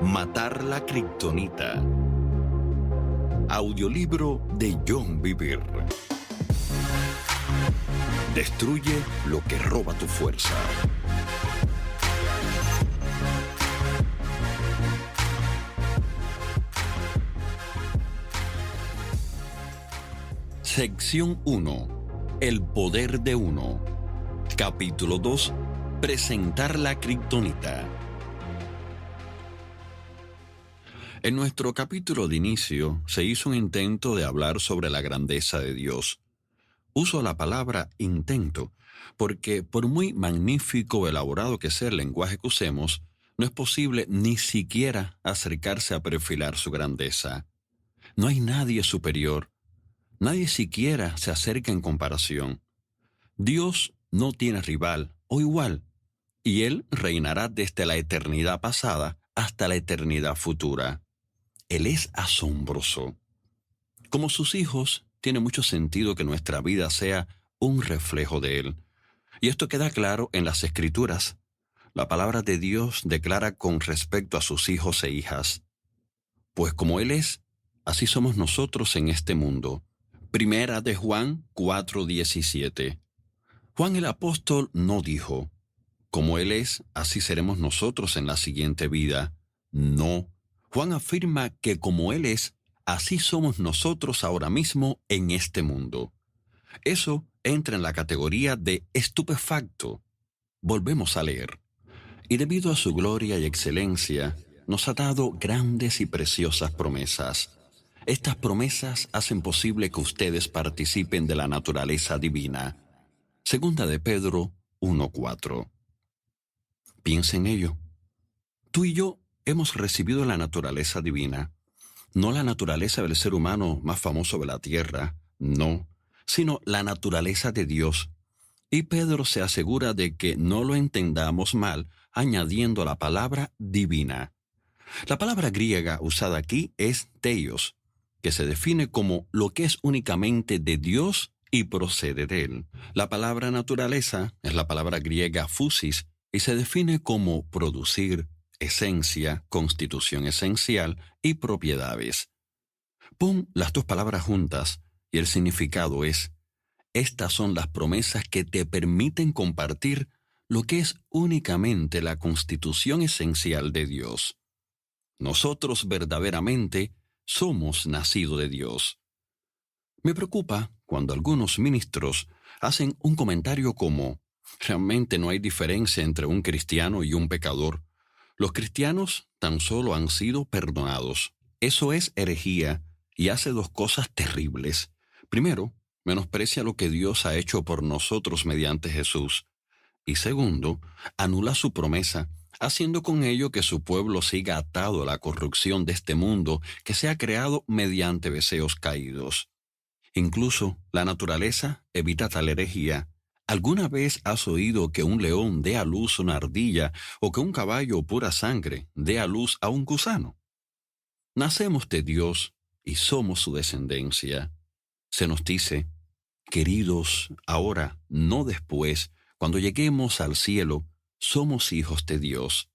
Matar la kriptonita. Audiolibro de John Bevere. Destruye lo que roba tu fuerza. Sección 1. El poder de uno. Capítulo 2. Presentar la kriptonita. En nuestro capítulo de inicio se hizo un intento de hablar sobre la grandeza de Dios. Uso la palabra intento porque por muy magnífico o elaborado que sea el lenguaje que usemos, no es posible ni siquiera acercarse a perfilar su grandeza. No hay nadie superior, nadie siquiera se acerca en comparación. Dios no tiene rival o igual, y Él reinará desde la eternidad pasada hasta la eternidad futura. Él es asombroso. Como sus hijos, tiene mucho sentido que nuestra vida sea un reflejo de Él. Y esto queda claro en las Escrituras. La palabra de Dios declara con respecto a sus hijos e hijas: pues como Él es, así somos nosotros en este mundo. Primera de Juan 4:17. Juan el apóstol no dijo: como Él es, así seremos nosotros en la siguiente vida. No. Juan afirma que como Él es, así somos nosotros ahora mismo en este mundo. Eso entra en la categoría de estupefacto. Volvemos a leer. Y debido a su gloria y excelencia, nos ha dado grandes y preciosas promesas. Estas promesas hacen posible que ustedes participen de la naturaleza divina. Segunda de Pedro 1:4. Piensa en ello. Tú y yo hemos recibido la naturaleza divina. No la naturaleza del ser humano más famoso de la tierra, no, sino la naturaleza de Dios. Y Pedro se asegura de que no lo entendamos mal añadiendo la palabra divina. La palabra griega usada aquí es theos, que se define como lo que es únicamente de Dios y procede de Él. La palabra naturaleza es la palabra griega physis y se define como producir, esencia, constitución esencial y propiedades. Pon las dos palabras juntas y el significado es: estas son las promesas que te permiten compartir lo que es únicamente la constitución esencial de Dios. Nosotros verdaderamente somos nacidos de Dios. Me preocupa cuando algunos ministros hacen un comentario como: realmente no hay diferencia entre un cristiano y un pecador. Los cristianos tan solo han sido perdonados. Eso es herejía y hace dos cosas terribles. Primero, menosprecia lo que Dios ha hecho por nosotros mediante Jesús. Y segundo, anula su promesa, haciendo con ello que su pueblo siga atado a la corrupción de este mundo que se ha creado mediante deseos caídos. Incluso la naturaleza evita tal herejía. ¿Alguna vez has oído que un león dé a luz una ardilla o que un caballo pura sangre dé a luz a un gusano? Nacemos de Dios y somos su descendencia. Se nos dice: queridos, ahora, no después, cuando lleguemos al cielo, somos hijos de Dios.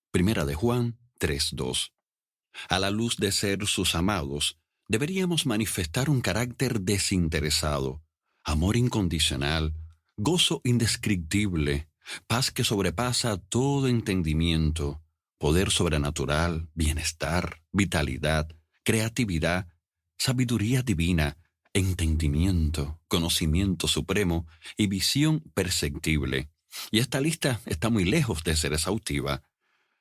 Primera de Juan 3:2. A la luz de ser sus amados, deberíamos manifestar un carácter desinteresado, amor incondicional, gozo indescriptible, paz que sobrepasa todo entendimiento, poder sobrenatural, bienestar, vitalidad, creatividad, sabiduría divina, entendimiento, conocimiento supremo y visión perceptible. Y esta lista está muy lejos de ser exhaustiva.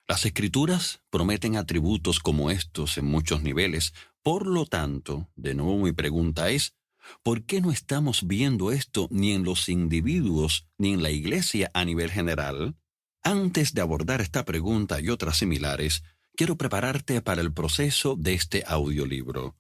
Las Escrituras prometen atributos como estos en muchos niveles. Por lo tanto, de nuevo mi pregunta es: ¿por qué no estamos viendo esto ni en los individuos ni en la Iglesia a nivel general? Antes de abordar esta pregunta y otras similares, quiero prepararte para el proceso de este audiolibro.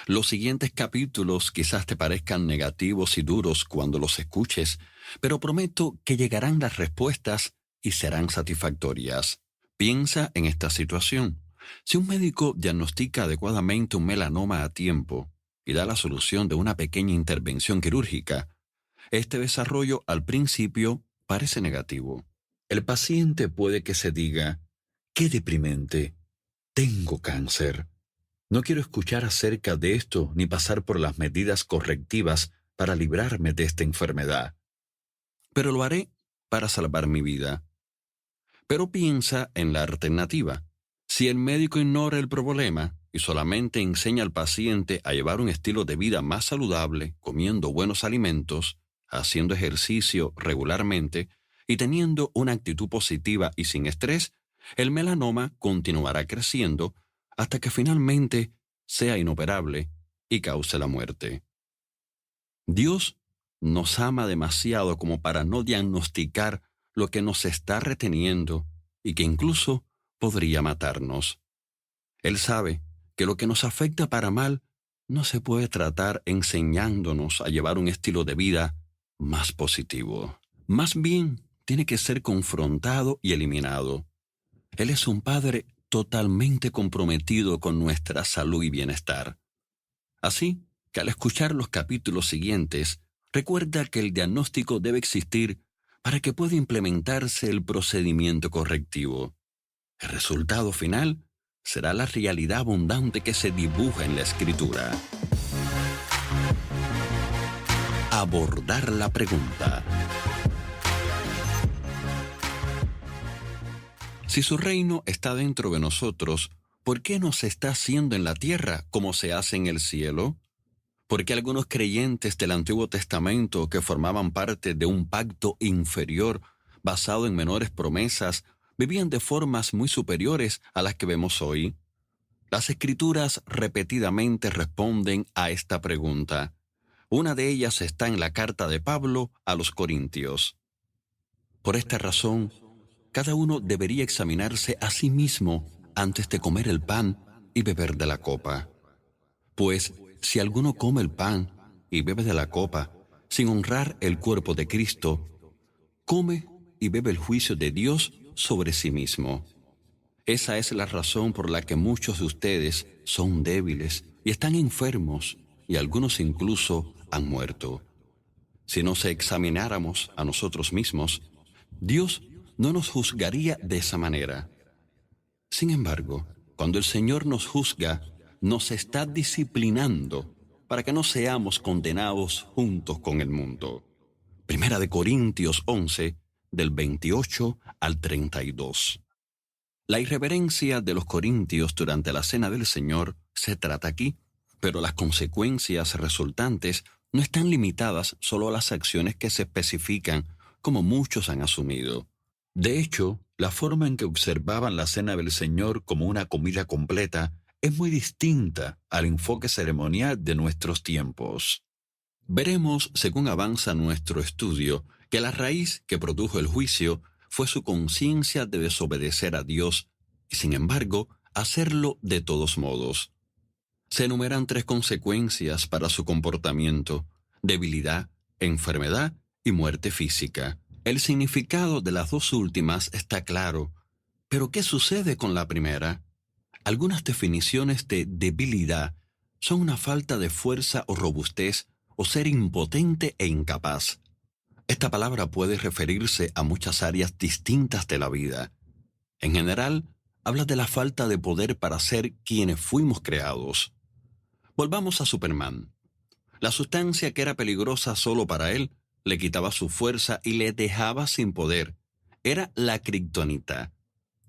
Los siguientes capítulos quizás te parezcan negativos y duros cuando los escuches, pero prometo que llegarán las respuestas y serán satisfactorias. Piensa en esta situación. Si un médico diagnostica adecuadamente un melanoma a tiempo y da la solución de una pequeña intervención quirúrgica, este desarrollo al principio parece negativo. El paciente puede que se diga: ¡qué deprimente! tengo cáncer. No quiero escuchar acerca de esto ni pasar por las medidas correctivas para librarme de esta enfermedad. Pero lo haré para salvar mi vida. Pero piensa en la alternativa. Si el médico ignora el problema y solamente enseña al paciente a llevar un estilo de vida más saludable, comiendo buenos alimentos, haciendo ejercicio regularmente y teniendo una actitud positiva y sin estrés, el melanoma continuará creciendo hasta que finalmente sea inoperable y cause la muerte. Dios nos ama demasiado como para no diagnosticar lo que nos está reteniendo y que incluso podría matarnos. Él sabe que lo que nos afecta para mal no se puede tratar enseñándonos a llevar un estilo de vida más positivo. Más bien, tiene que ser confrontado y eliminado. Él es un Padre totalmente comprometido con nuestra salud y bienestar. Así que al escuchar los capítulos siguientes, recuerda que el diagnóstico debe existir para que pueda implementarse el procedimiento correctivo. El resultado final será la realidad abundante que se dibuja en la Escritura. Abordar la pregunta. Si su reino está dentro de nosotros, ¿por qué no se está haciendo en la tierra como se hace en el cielo? ¿Por qué algunos creyentes del Antiguo Testamento que formaban parte de un pacto inferior basado en menores promesas vivían de formas muy superiores a las que vemos hoy? Las Escrituras repetidamente responden a esta pregunta. Una de ellas está en la carta de Pablo a los Corintios. Por esta razón, cada uno debería examinarse a sí mismo antes de comer el pan y beber de la copa. Pues si alguno come el pan y bebe de la copa sin honrar el cuerpo de Cristo, come y bebe el juicio de Dios sobre sí mismo. Esa es la razón por la que muchos de ustedes son débiles y están enfermos, y algunos incluso han muerto. Si nos examináramos a nosotros mismos, Dios no nos juzgaría de esa manera. Sin embargo, cuando el Señor nos juzga, nos está disciplinando para que no seamos condenados juntos con el mundo. Primera de Corintios 11, del 28 al 32. La irreverencia de los corintios durante la Cena del Señor se trata aquí, pero las consecuencias resultantes no están limitadas solo a las acciones que se especifican, como muchos han asumido. De hecho, la forma en que observaban la Cena del Señor como una comida completa es muy distinta al enfoque ceremonial de nuestros tiempos. Veremos, según avanza nuestro estudio, que la raíz que produjo el juicio fue su conciencia de desobedecer a Dios y, sin embargo, hacerlo de todos modos. Se enumeran 3 consecuencias para su comportamiento: debilidad, enfermedad y muerte física. El significado de las 2 últimas está claro, pero ¿qué sucede con la primera? Algunas definiciones de debilidad son una falta de fuerza o robustez o ser impotente e incapaz. Esta palabra puede referirse a muchas áreas distintas de la vida. En general, habla de la falta de poder para ser quienes fuimos creados. Volvamos a Superman. La sustancia que era peligrosa solo para él le quitaba su fuerza y le dejaba sin poder. Era la kriptonita.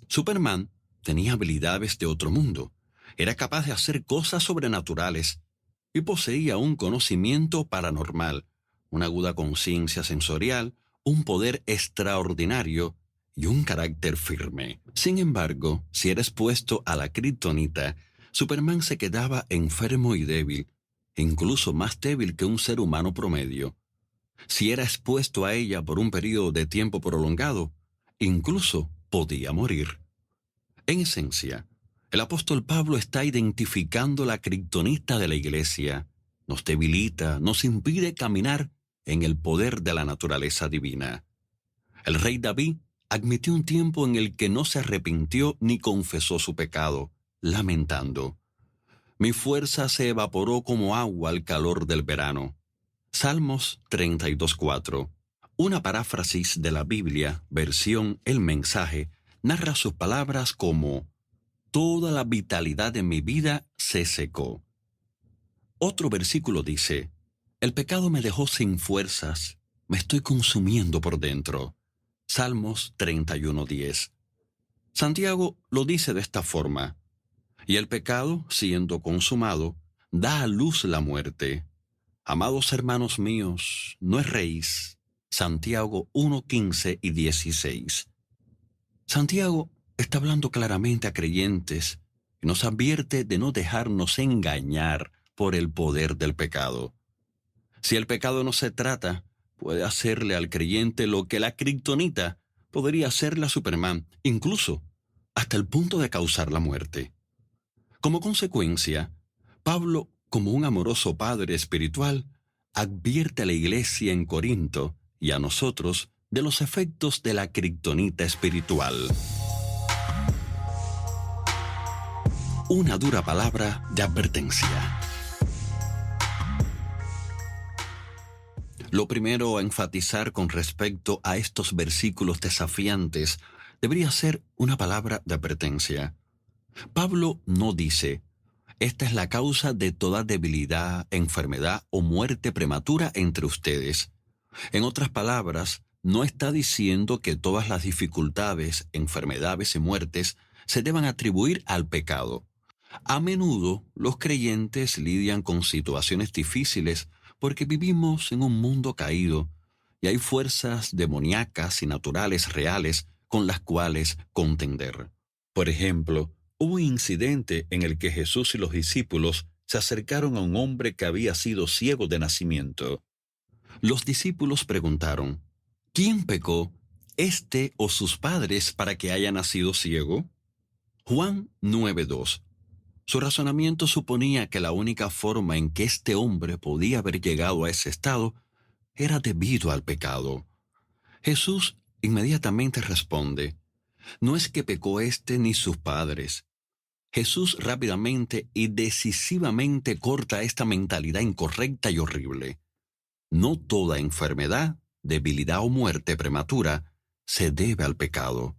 Superman tenía habilidades de otro mundo. Era capaz de hacer cosas sobrenaturales y poseía un conocimiento paranormal, una aguda conciencia sensorial, un poder extraordinario y un carácter firme. Sin embargo, si era expuesto a la kriptonita, Superman se quedaba enfermo y débil, incluso más débil que un ser humano promedio. Si era expuesto a ella por un periodo de tiempo prolongado, incluso podía morir. En esencia, el apóstol Pablo está identificando la kriptonita de la iglesia. Nos debilita, nos impide caminar en el poder de la naturaleza divina. El rey David admitió un tiempo en el que no se arrepintió ni confesó su pecado, lamentando: mi fuerza se evaporó como agua al calor del verano. Salmos 32:4. Una paráfrasis de la Biblia, versión El Mensaje, narra sus palabras como: toda la vitalidad de mi vida se secó. Otro versículo dice, el pecado me dejó sin fuerzas, me estoy consumiendo por dentro. Salmos 31:10. Santiago lo dice de esta forma, y el pecado, siendo consumado, da a luz la muerte. Amados hermanos míos, no erréis. Santiago 1:15 y 16. Santiago está hablando claramente a creyentes y nos advierte de no dejarnos engañar por el poder del pecado. Si el pecado no se trata, puede hacerle al creyente lo que la kriptonita podría hacerle a Superman, incluso hasta el punto de causar la muerte. Como consecuencia, Pablo, como un amoroso padre espiritual, advierte a la iglesia en Corinto y a nosotros de los efectos de la kriptonita espiritual. Una dura palabra de advertencia. Lo primero a enfatizar con respecto a estos versículos desafiantes debería ser una palabra de advertencia. Pablo no dice, esta es la causa de toda debilidad, enfermedad o muerte prematura entre ustedes. En otras palabras, no está diciendo que todas las dificultades, enfermedades y muertes se deban atribuir al pecado. A menudo los creyentes lidian con situaciones difíciles porque vivimos en un mundo caído y hay fuerzas demoníacas y naturales reales con las cuales contender. Por ejemplo, hubo un incidente en el que Jesús y los discípulos se acercaron a un hombre que había sido ciego de nacimiento. Los discípulos preguntaron, ¿quién pecó, este o sus padres, para que haya nacido ciego? Juan 9:2. Su razonamiento suponía que la única forma en que este hombre podía haber llegado a ese estado era debido al pecado. Jesús inmediatamente responde, no es que pecó este ni sus padres. Jesús rápidamente y decisivamente corta esta mentalidad incorrecta y horrible. No toda enfermedad, debilidad o muerte prematura se debe al pecado.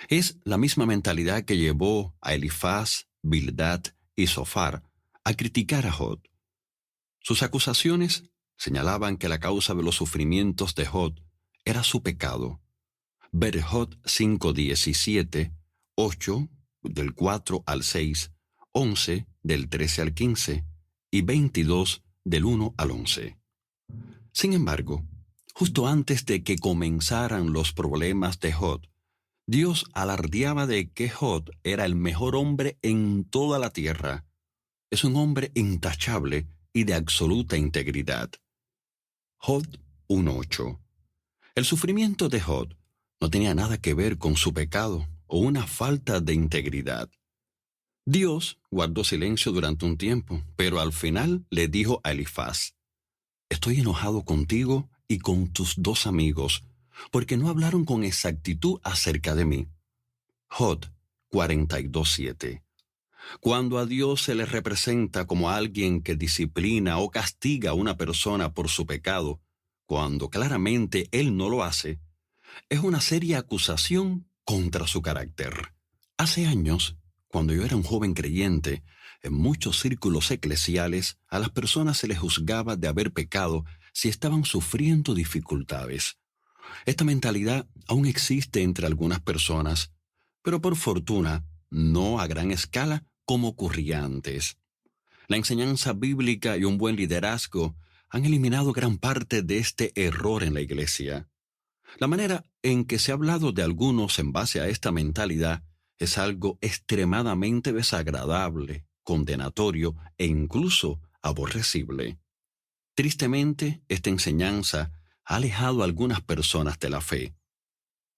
Es la misma mentalidad que llevó a Elifaz, Bildad y Zofar a criticar a Jod. Sus acusaciones señalaban que la causa de los sufrimientos de Jod era su pecado. Ver Jod 5:17, 8 del 4 al 6, 11 del 13 al 15 y 22 del 1 al 11. Sin embargo, justo antes de que comenzaran los problemas de Jod, Dios alardeaba de que Jod era el mejor hombre en toda la tierra. Es un hombre intachable y de absoluta integridad. Jod 1:8. El sufrimiento de Jod no tenía nada que ver con su pecado o una falta de integridad. Dios guardó silencio durante un tiempo, pero al final le dijo a Elifaz, estoy enojado contigo y con tus dos amigos, porque no hablaron con exactitud acerca de mí. Jod 42:7. Cuando a Dios se le representa como alguien que disciplina o castiga a una persona por su pecado, cuando claramente Él no lo hace, es una seria acusación contra su carácter. Hace años, cuando yo era un joven creyente, en muchos círculos eclesiales a las personas se les juzgaba de haber pecado si estaban sufriendo dificultades. Esta mentalidad aún existe entre algunas personas, pero por fortuna no a gran escala como ocurría antes. La enseñanza bíblica y un buen liderazgo han eliminado gran parte de este error en la iglesia. La manera en que se ha hablado de algunos en base a esta mentalidad es algo extremadamente desagradable, condenatorio e incluso aborrecible. Tristemente, esta enseñanza ha alejado a algunas personas de la fe.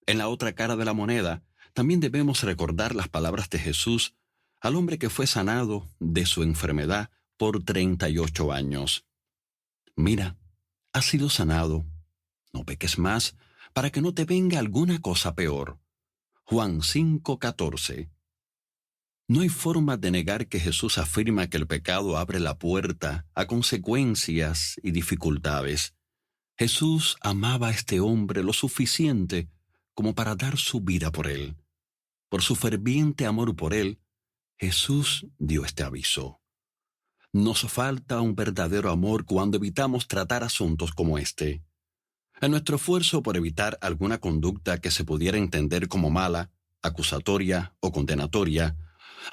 En la otra cara de la moneda, también debemos recordar las palabras de Jesús al hombre que fue sanado de su enfermedad por 38 años. Mira, has sido sanado. No peques más para que no te venga alguna cosa peor. Juan 5:14. No hay forma de negar que Jesús afirma que el pecado abre la puerta a consecuencias y dificultades. Jesús amaba a este hombre lo suficiente como para dar su vida por él. Por su ferviente amor por él, Jesús dio este aviso. Nos falta un verdadero amor cuando evitamos tratar asuntos como este. En nuestro esfuerzo por evitar alguna conducta que se pudiera entender como mala, acusatoria o condenatoria,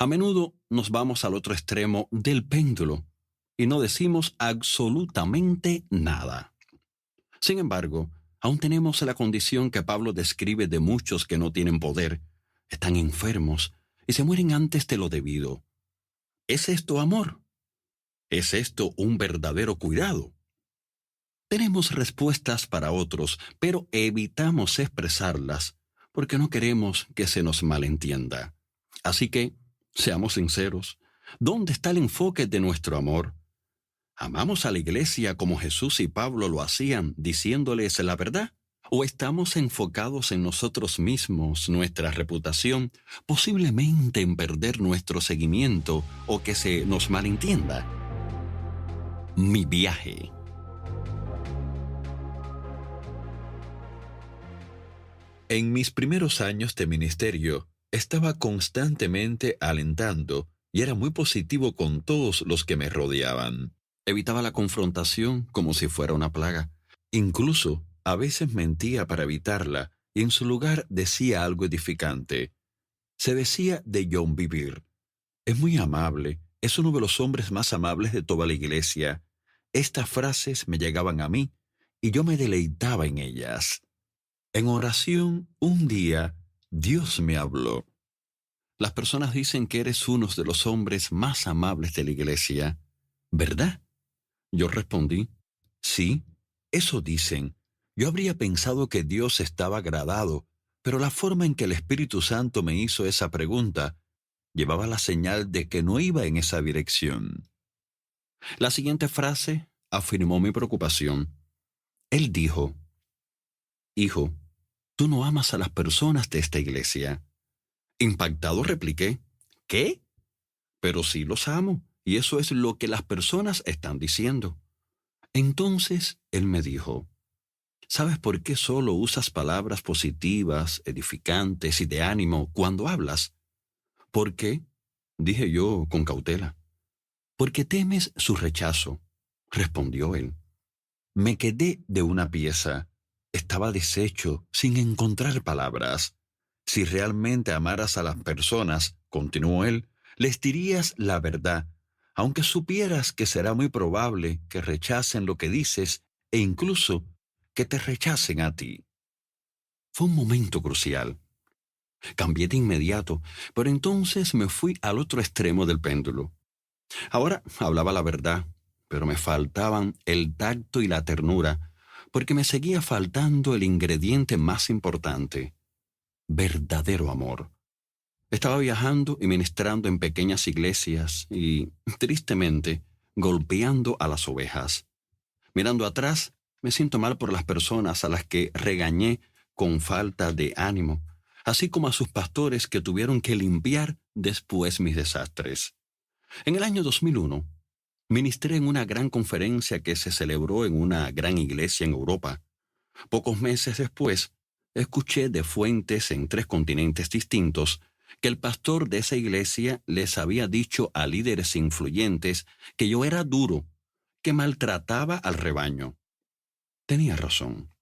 a menudo nos vamos al otro extremo del péndulo y no decimos absolutamente nada. Sin embargo, aún tenemos la condición que Pablo describe de muchos que no tienen poder, están enfermos y se mueren antes de lo debido. ¿Es esto amor? ¿Es esto un verdadero cuidado? Tenemos respuestas para otros, pero evitamos expresarlas porque no queremos que se nos malentienda. Así que, seamos sinceros, ¿dónde está el enfoque de nuestro amor? ¿Amamos a la iglesia como Jesús y Pablo lo hacían, diciéndoles la verdad? ¿O estamos enfocados en nosotros mismos, nuestra reputación, posiblemente en perder nuestro seguimiento o que se nos malentienda? Mi viaje. En mis primeros años de ministerio, estaba constantemente alentando y era muy positivo con todos los que me rodeaban. Evitaba la confrontación como si fuera una plaga. Incluso, a veces mentía para evitarla y en su lugar decía algo edificante. Se decía de John Bevere: es muy amable, es uno de los hombres más amables de toda la iglesia. Estas frases me llegaban a mí y yo me deleitaba en ellas. En oración, un día, Dios me habló. Las personas dicen que eres uno de los hombres más amables de la iglesia, ¿verdad? Yo respondí, sí, eso dicen. Yo habría pensado que Dios estaba agradado, pero la forma en que el Espíritu Santo me hizo esa pregunta llevaba la señal de que no iba en esa dirección. La siguiente frase afirmó mi preocupación. Él dijo, hijo, tú no amas a las personas de esta iglesia. Impactado repliqué, ¿qué? Pero sí los amo, y eso es lo que las personas están diciendo. Entonces él me dijo, ¿sabes por qué solo usas palabras positivas, edificantes y de ánimo cuando hablas? ¿Por qué? Dije yo con cautela. Porque temes su rechazo, respondió él. Me quedé de una pieza. Estaba deshecho, sin encontrar palabras. Si realmente amaras a las personas, continuó él, les dirías la verdad, aunque supieras que será muy probable que rechacen lo que dices e incluso que te rechacen a ti. Fue un momento crucial. Cambié de inmediato, pero entonces me fui al otro extremo del péndulo. Ahora hablaba la verdad, pero me faltaban el tacto y la ternura, porque me seguía faltando el ingrediente más importante: verdadero amor. Estaba viajando y ministrando en pequeñas iglesias y, tristemente, golpeando a las ovejas. Mirando atrás, me siento mal por las personas a las que regañé con falta de ánimo, así como a sus pastores que tuvieron que limpiar después mis desastres. En el año 2001, ministré en una gran conferencia que se celebró en una gran iglesia en Europa. Pocos meses después, escuché de fuentes en 3 continentes distintos que el pastor de esa iglesia les había dicho a líderes influyentes que yo era duro, que maltrataba al rebaño. Tenía razón.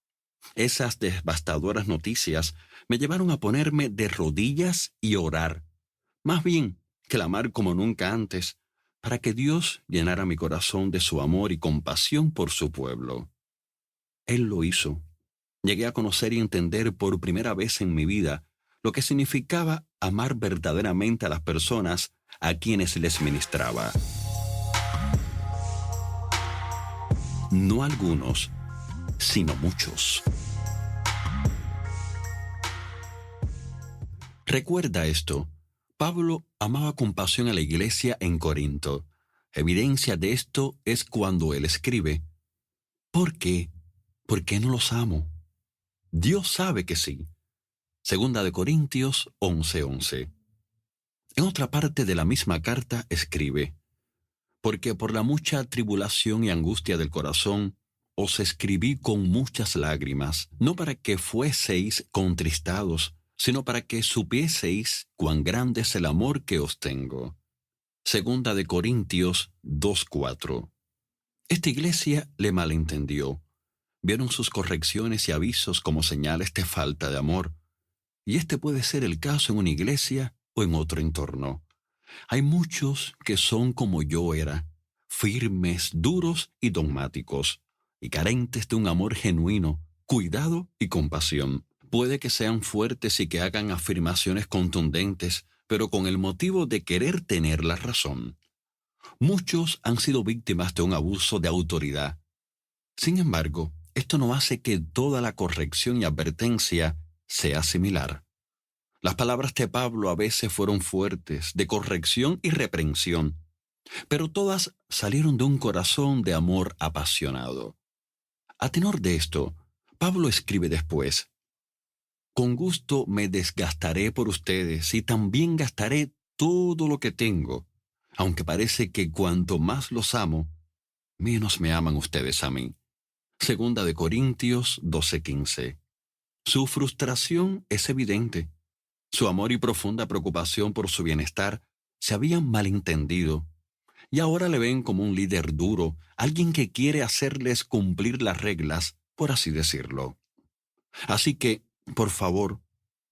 Esas devastadoras noticias me llevaron a ponerme de rodillas y orar, más bien clamar como nunca antes, para que Dios llenara mi corazón de su amor y compasión por su pueblo. Él lo hizo. Llegué a conocer y entender por primera vez en mi vida lo que significaba amar verdaderamente a las personas a quienes les ministraba. No algunos, sino muchos. Recuerda esto. Pablo amaba con pasión a la iglesia en Corinto. Evidencia de esto es cuando él escribe: ¿por qué? ¿Por qué no los amo? Dios sabe que sí. Segunda de Corintios 11:11. En otra parte de la misma carta escribe: porque por la mucha tribulación y angustia del corazón os escribí con muchas lágrimas, no para que fueseis contristados, sino para que supieseis cuán grande es el amor que os tengo. Segunda de Corintios 2:4. Esta iglesia le malentendió. Vieron sus correcciones y avisos como señales de falta de amor. Y este puede ser el caso en una iglesia o en otro entorno. Hay muchos que son como yo era, firmes, duros y dogmáticos, y carentes de un amor genuino, cuidado y compasión. Puede que sean fuertes y que hagan afirmaciones contundentes, pero con el motivo de querer tener la razón. Muchos han sido víctimas de un abuso de autoridad. Sin embargo, esto no hace que toda la corrección y advertencia sea similar. Las palabras de Pablo a veces fueron fuertes, de corrección y reprensión, pero todas salieron de un corazón de amor apasionado. A tenor de esto, Pablo escribe después: con gusto me desgastaré por ustedes y también gastaré todo lo que tengo, aunque parece que cuanto más los amo, menos me aman ustedes a mí. Segunda de Corintios 12:15. Su frustración es evidente. Su amor y profunda preocupación por su bienestar se habían malentendido, y ahora le ven como un líder duro, alguien que quiere hacerles cumplir las reglas, por así decirlo. Así que, por favor,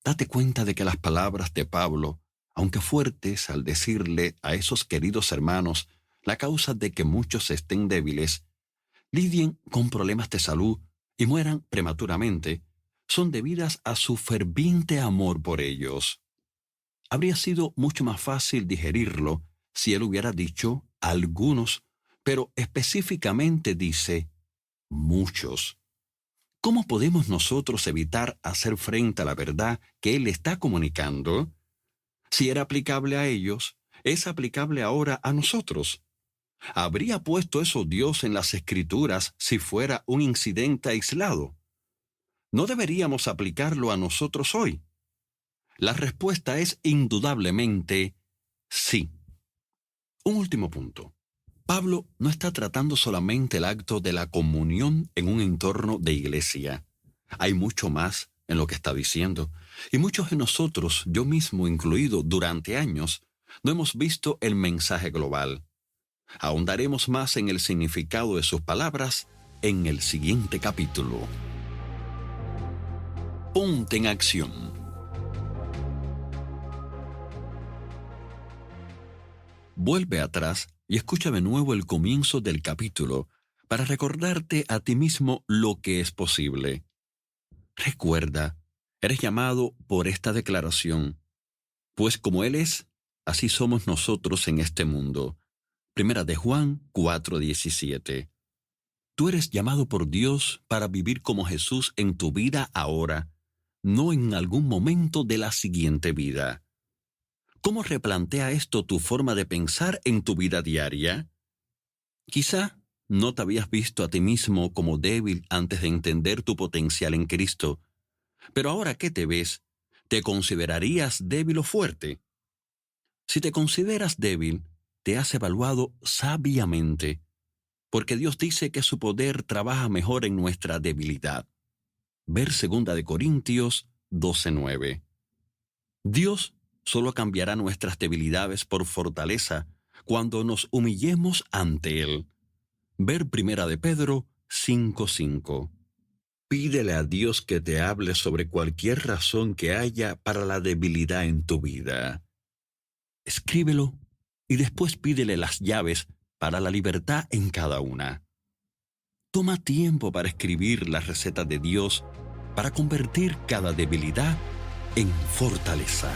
date cuenta de que las palabras de Pablo, aunque fuertes al decirle a esos queridos hermanos la causa de que muchos estén débiles, lidien con problemas de salud y mueran prematuramente, son debidas a su ferviente amor por ellos. Habría sido mucho más fácil digerirlo si él hubiera dicho algunos, pero específicamente dice muchos. ¿Cómo podemos nosotros evitar hacer frente a la verdad que él está comunicando? Si era aplicable a ellos, es aplicable ahora a nosotros. ¿Habría puesto eso Dios en las Escrituras si fuera un incidente aislado? ¿No deberíamos aplicarlo a nosotros hoy? La respuesta es indudablemente sí. Un último punto. Pablo no está tratando solamente el acto de la comunión en un entorno de iglesia. Hay mucho más en lo que está diciendo, y muchos de nosotros, yo mismo incluido, durante años, no hemos visto el mensaje global. Ahondaremos más en el significado de sus palabras en el siguiente capítulo. Ponte en acción. Vuelve atrás y escucha de nuevo el comienzo del capítulo para recordarte a ti mismo lo que es posible. Recuerda, eres llamado por esta declaración, pues como Él es, así somos nosotros en este mundo. Primera de Juan 4:17. Tú eres llamado por Dios para vivir como Jesús en tu vida ahora, no en algún momento de la siguiente vida. ¿Cómo replantea esto tu forma de pensar en tu vida diaria? Quizá no te habías visto a ti mismo como débil antes de entender tu potencial en Cristo, pero ahora que te ves, ¿te considerarías débil o fuerte? Si te consideras débil, te has evaluado sabiamente, porque Dios dice que su poder trabaja mejor en nuestra debilidad. Ver 2 de Corintios 12:9. Dios solo cambiará nuestras debilidades por fortaleza cuando nos humillemos ante Él. Ver 1 de Pedro 5:5. Pídele a Dios que te hable sobre cualquier razón que haya para la debilidad en tu vida. Escríbelo y después pídele las llaves para la libertad en cada una. Toma tiempo para escribir la receta de Dios para convertir cada debilidad en fortaleza.